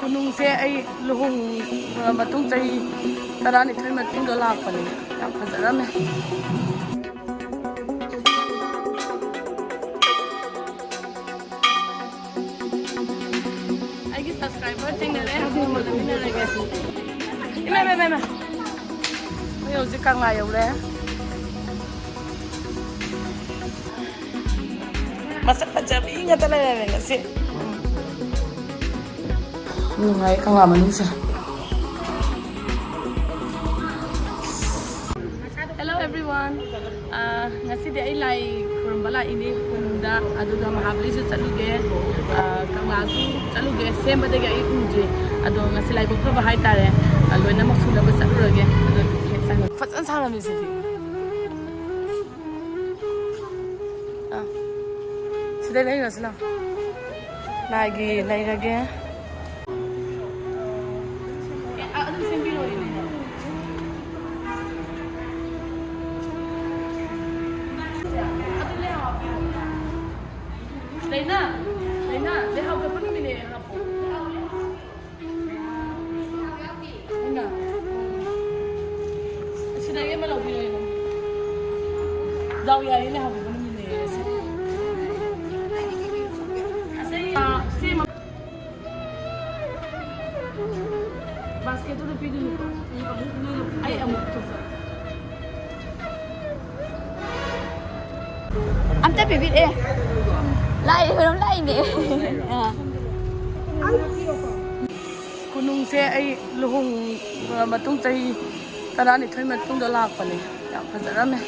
ꯈꯨꯅꯨꯡꯁꯦ ꯑꯩ ꯂꯨꯍꯣꯡ ꯃꯇꯨꯡ ꯆꯍꯤ 12 ꯃꯇꯨꯡꯗ ꯂꯥꯛꯄꯅꯦ ꯌꯥꯝ ꯐꯖꯔꯝꯃꯦ ꯑꯩꯒꯤ ꯁꯕꯁꯀ꯭ꯔꯥꯏꯕꯔ ꯊꯦꯡꯅꯔꯦ ꯂꯩꯃꯤꯟꯅꯔꯒꯦ ꯏꯃꯥ ꯑꯩ ꯍꯧꯖꯤꯛ ꯀꯪꯂꯥ ꯌꯧꯔꯦ ꯃꯁꯛ ꯐꯖꯕꯤ ꯉꯥꯛꯇ ꯂꯩꯔꯝꯃꯦ ꯉꯁꯤ nungai kangla manusia. Hello everyone. Ngasi dia ilai kurumbala ini kunda aduga mahabali su chaluge kangla su chaluge semba de gai unje adu ngasi lai bokka bahai tare loina maksula ba chalurage adu sang fatan sang mi sidi sidai lai rasna lagi lai rage Lena, dia hau apa ni ni hapo? Lena, sila ye malau bilo ini. Daw ya ini hau apa ni ni? Si basket tu lebih dulu. Ay amuk tu. Ante bibit Lai belum lai ni. Kunung se ai luhung matung chai 12 matungda lakpane yam fazarame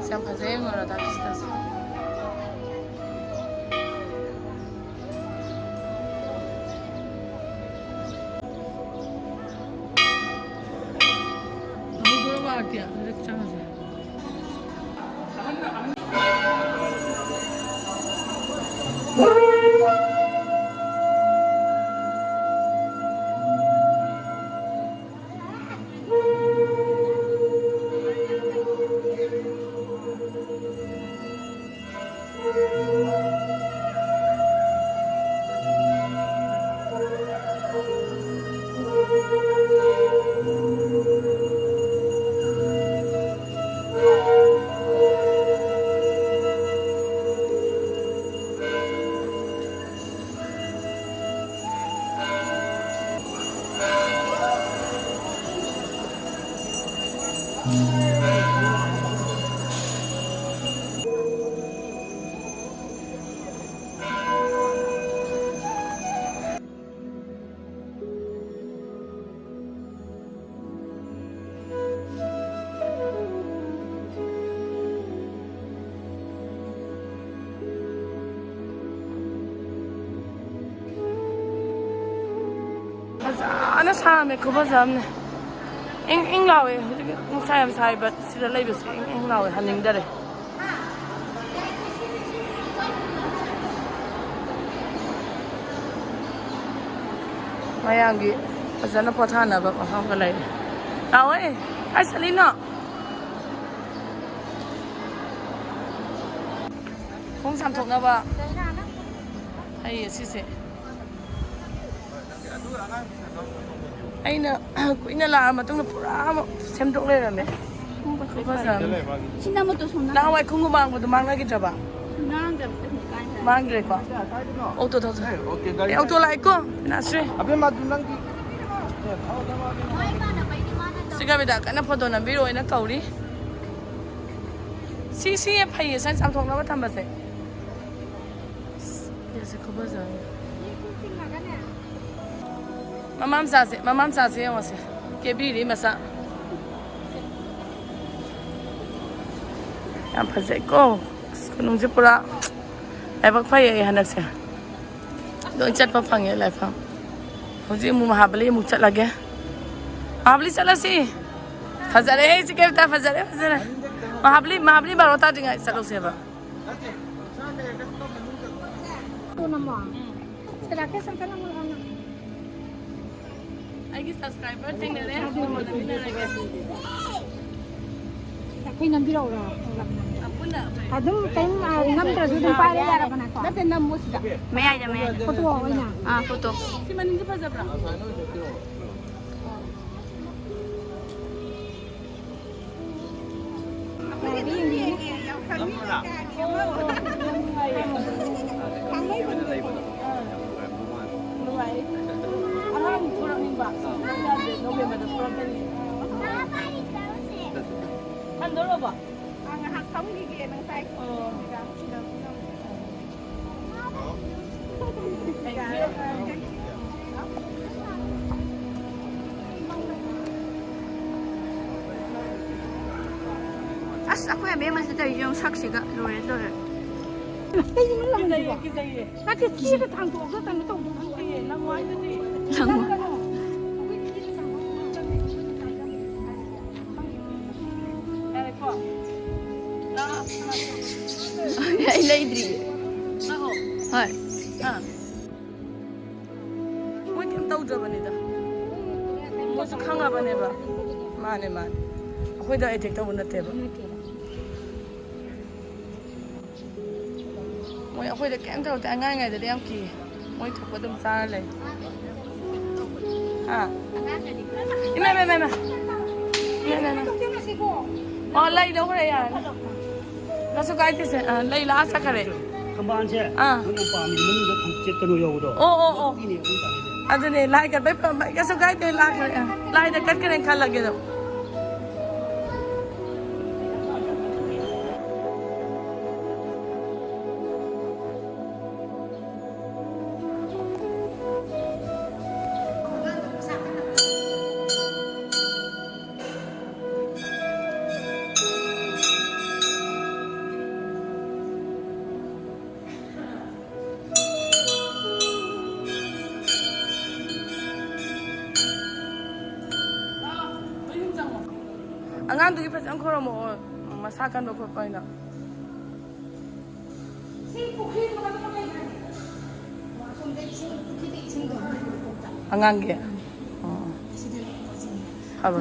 ꯌꯥꯝ ꯐꯖꯩ ꯃꯣꯔꯥꯗꯥ ꯚꯤꯁꯇꯥꯁꯦ Artia, direct chance. Ana saame ko bazamne ing lawe musayam saiba sida leibes ing lawe haning dare mayangi azana pothana ba ha ga lai awe ai salino kong sam thok na ba ai sise aina kuina la matong na pura semdok le rame Sina mo to sona. na wai khungu mang bu mang la gi jaba Nang da kan. mang gre ko auto to auto lai ko na sre Abe madunang ki. siga beda kana photo na biro ina kauri si ye phai san sam thong na ba tham ba se ye se ko ba za mamam sa se yo se ke bi ri ma sa yam phase ko kunung je pura ai bak phai ai hanak se do chat pa phang ye lai phang hoji mu mahabali mu chat lage mahabali chala si fazare hai se ke ta fazare mahabali barota dinga salo se ba To na mo. Sira ke san kana mo ana. ai subscriber thing ne le mo na bina ra ge Kai nam biro ra. apuna Adum kai nam tra du pa re ra bana ko. Date nam mo sida. May Foto wa ina. Foto. si manin ke faza bra As ako ya be mas da yung saksi ga lore lore. Kai mo lang Kizai, ba? kizai. Ate ki ka tang to ga tan to. Kizai, langwai tadi. Eh, kok. Nah, Ai lai dri. nah, oh. Hai. Ah. Moi kim tau jo bani da. Mo su khanga bane ba. Mane man. Akhoi da etek tau na te ba. Moi akhoi da kem tau ta ngai ngai da yam ki. Moi thuk ba dum sa le. Ah. Ime. Oh, lai đâu có đây à? Nó số cái thì sẽ lai lá sắc rồi. ꯈꯝꯕꯥꯟꯁꯦ ꯑꯥ ꯅꯪꯅ ꯄꯥꯝꯃꯤ ꯃꯅꯨꯡꯗ ꯀꯩꯅꯣ ꯌꯧꯕꯗꯣ ꯑꯣ ꯑꯗꯨꯒꯤꯅꯦ ꯑꯗꯨꯝ ꯇꯥꯔꯤꯁꯦ ꯑꯗꯨꯅꯦ ꯂꯥꯏ ꯀꯠꯄꯩ ꯀꯩꯁꯨ ꯀꯥꯏꯗꯦ ꯂꯥꯏꯗ ꯀꯠꯀꯅꯦ ꯈꯜꯂꯒꯦ ꯑꯗꯨꯝ ꯑꯉꯥꯡꯗꯨꯒꯤ ꯐꯖꯅ ꯈꯣꯏꯔꯝꯃꯛꯑꯣ ꯃꯁꯥ ꯀꯟꯕ ꯈꯣꯠꯄ ꯍꯥꯏꯅ ꯑꯉꯥꯡꯒꯤ ꯐꯕ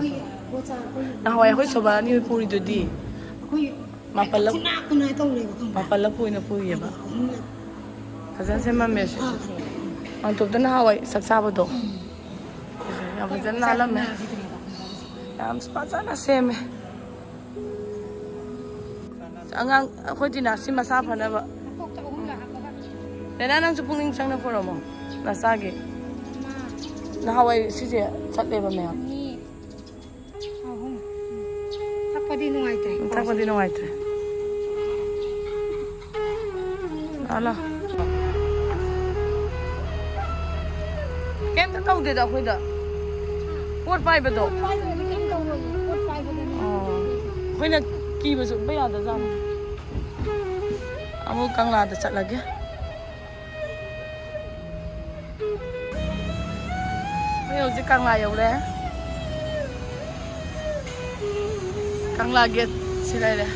ꯅꯍꯥꯟꯋꯥꯏ ꯑꯩꯈꯣꯏ ꯁꯣꯕꯥꯅꯤ ꯍꯣꯏ ꯄꯨꯔꯤꯗꯨꯗꯤ ꯃꯥꯄꯜꯂꯛ ꯑꯣꯏꯅ ꯄꯨꯏꯌꯦꯕ ꯐꯖꯅ ꯁꯦꯝꯃꯝꯃꯦ ꯁꯤꯁꯨ ꯃꯥꯡꯇꯣꯞꯇ ꯅꯍꯥꯟꯋꯥꯏ ꯆꯥꯛ ꯆꯥꯕꯗꯣ ꯌꯥꯝ ꯐꯖꯅ ꯅꯥꯜꯂꯝꯃꯦ ꯌꯥꯝ ꯐꯖꯅ ꯁꯦꯝꯃꯦ ꯑꯉꯥꯡ ꯑꯩꯈꯣꯏ ꯇꯤꯅꯥꯁꯤ ꯃꯁꯥ ꯐꯅꯕ ꯂꯩꯅꯥ ꯅꯪꯁꯨ ꯄꯨꯛꯅꯤꯡ ꯆꯪꯅ ꯈꯣꯏꯔꯝꯃꯣ ꯅꯁꯥꯒꯤ ꯅꯍꯥꯟꯋꯥꯏ ꯁꯤꯁꯦ ꯆꯠꯂꯦꯕ ꯃꯌꯥꯝ ꯊꯛꯄꯗꯤ ꯅꯨꯡꯉꯥꯏꯇ꯭ꯔꯦ ꯊꯛꯄꯗꯤ ꯅꯨꯡꯉꯥꯏꯇ꯭ꯔꯦ ꯂꯥ ꯀꯩꯝꯇ ꯇꯧꯗꯦꯗ ꯑꯩꯈꯣꯏꯗ ꯄꯣꯠ ꯄꯥꯏꯕꯗꯣ ꯑꯩꯈꯣꯏꯅ ꯀꯤꯕꯁꯨ ꯎꯠꯄ ꯌꯥꯗꯖꯥꯠꯅꯤ ꯑꯃꯨꯛ ꯀꯪꯂꯥꯗ ꯆꯠꯂꯒꯦ ꯑꯩꯈꯣꯏ ꯍꯧꯖꯤꯛ ꯀꯪꯂꯥ ꯌꯧꯔꯦ ꯀꯪꯂꯥ ꯒꯦꯠ ꯁꯤ ꯂꯩꯔꯦ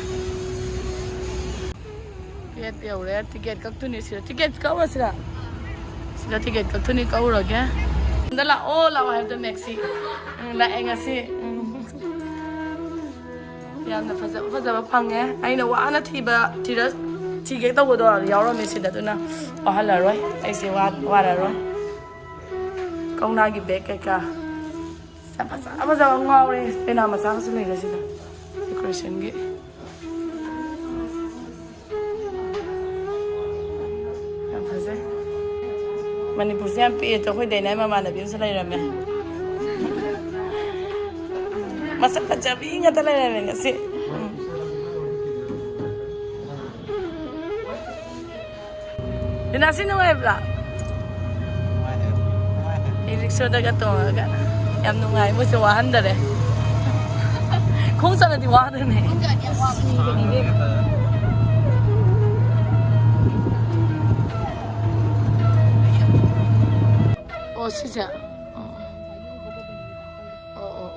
ꯒꯦꯠ ꯌꯧꯔꯦ ꯇꯤꯀꯦꯠ ꯀꯛꯇꯣꯏꯅꯤ ꯁꯤꯗ ticket ꯀꯛꯎꯔꯁꯤꯔ sila tiket ka tuni ka urage dala all I have the Mexi la ngasi yamna fazaba phange aina wana thiba thira thige tawdo yawrame sida duna pahalaroi aise wararoi kauna gi bag ka fazaba ngawre pena masa su leira sida decoration gi Manipur se am pe to khoi dai nai mama na bin sa lai rame masak ka jabi nga ta lai rame ngasi dinasi no ai bla rickshaw daga to ga yam no ngai mo se wa han dare khong sa na di wa ne Oh, siya. Oo.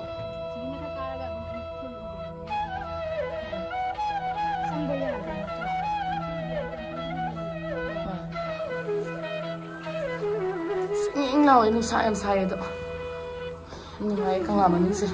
Singing now, ini sayang saya tu. Ini saya kan lama ni sih.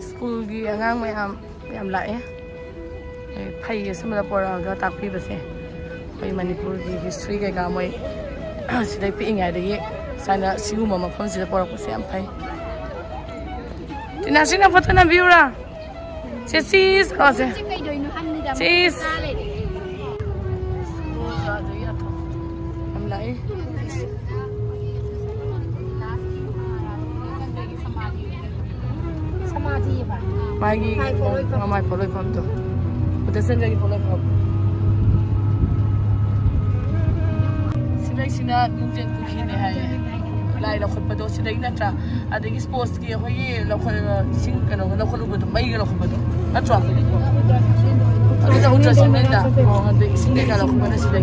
Schoolgi angang mayam lae phai asmada poraga takpibase pai Manipurgi history ga ga moi sidai pi ingai dagi sana siguma mafam sida porakuse am phai tinasina photona biura sis ose sis am lae Magi mai follow from to udah sendiri follow from sina nungjen ku khine hai lai la khut pado sina inatra adagi sports ki hoi la khol sing kano la khol bu mai la khut pado atra adu da ultra semenda adu sing ka la khut pado sina